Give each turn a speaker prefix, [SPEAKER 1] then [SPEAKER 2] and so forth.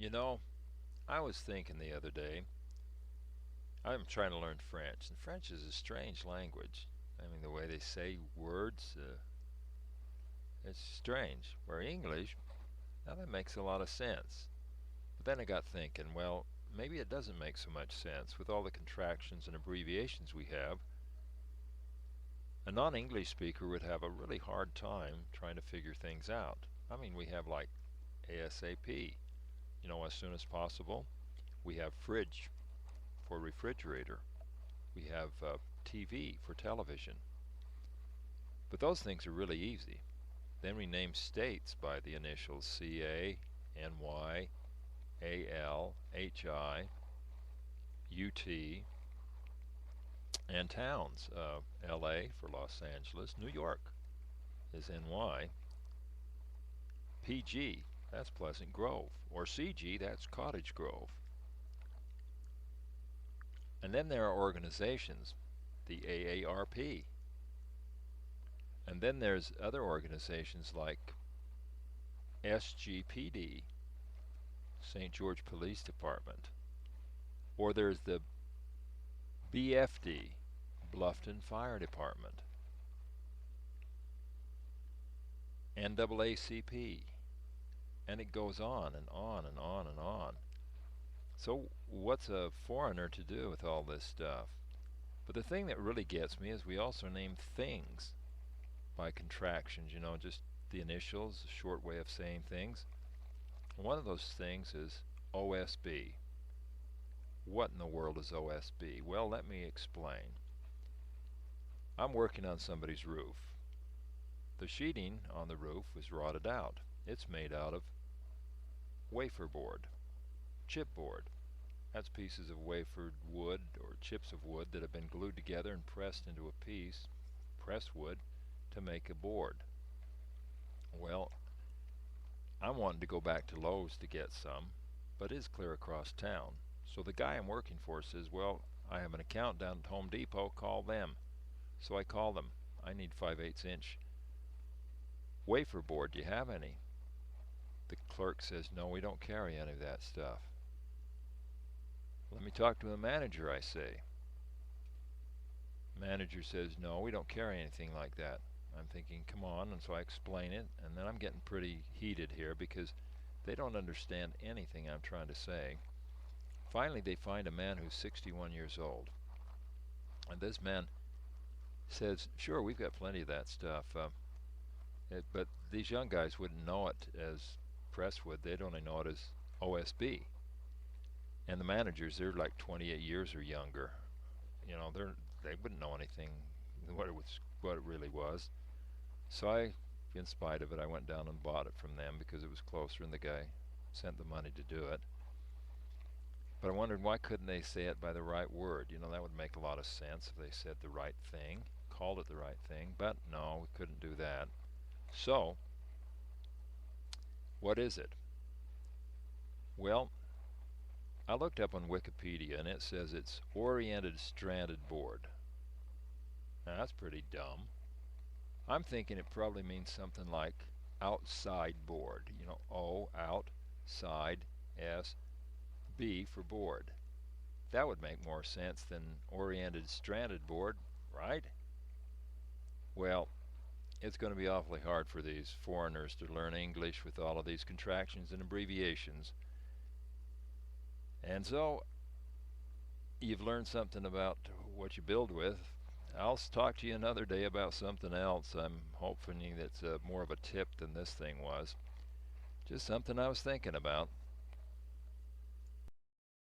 [SPEAKER 1] You know, I was thinking the other day, I'm trying to learn French, and French is a strange language. I mean, the way they say words, it's strange. Where English, now that makes a lot of sense. But then I got thinking, well, maybe it doesn't make so much sense with all the contractions and abbreviations we have. A non-English speaker would have a really hard time trying to figure things out. I mean, we have like ASAP, as soon as possible. We have fridge for refrigerator. We have TV for television. But those things are really easy. Then we name states by the initials CA, NY, AL, HI, UT, and towns. LA for Los Angeles. New York is NY. PG, that's Pleasant Grove. Or CG, that's Cottage Grove. And then there are organizations, the AARP. And then there's other organizations like SGPD, St. George Police Department. Or there's the BFD, Bluffton Fire Department. NAACP. And it goes on and on and on and on. So what's a foreigner to do with all this stuff? But the thing that really gets me is we also name things by contractions, just the initials, a short way of saying things. One of those things is OSB. What in the world is OSB? Well, let me explain. I'm working on somebody's roof. The sheeting on the roof was rotted out. It's made out of wafer board, chipboard. That's pieces of wafered wood or chips of wood that have been glued together and pressed into a piece, pressed wood, to make a board. Well, I'm wanting to go back to Lowe's to get some, but it's clear across town. So the guy I'm working for says, well, I have an account down at Home Depot, call them. So I call them. I need 5/8 inch wafer board. Do you have any? The clerk says, no, we don't carry any of that stuff. Let me talk to the manager, I say. Manager says, no, we don't carry anything like that. I'm thinking, come on, and so I explain it, and then I'm getting pretty heated here because they don't understand anything I'm trying to say. Finally, they find a man who's 61 years old. And this man says, sure, we've got plenty of that stuff, but these young guys wouldn't know it as presswood. They'd only know it as OSB. And the managers, they're like 28 years or younger. They wouldn't know anything what it really was. So I, in spite of it, I went down and bought it from them because it was closer and the guy sent the money to do it. But I wondered, why couldn't they say it by the right word? That would make a lot of sense if they said the right thing, called it the right thing. But no, we couldn't do that. So, what is it? Well, I looked up on Wikipedia and it says it's oriented stranded board. Now that's pretty dumb. I'm thinking it probably means something like outside board. O, out, side, S, B for board. That would make more sense than oriented stranded board, right? Well, it's going to be awfully hard for these foreigners to learn English with all of these contractions and abbreviations. And so, you've learned something about what you build with. I'll talk to you another day about something else. I'm hoping that's more of a tip than this thing was. Just something I was thinking about.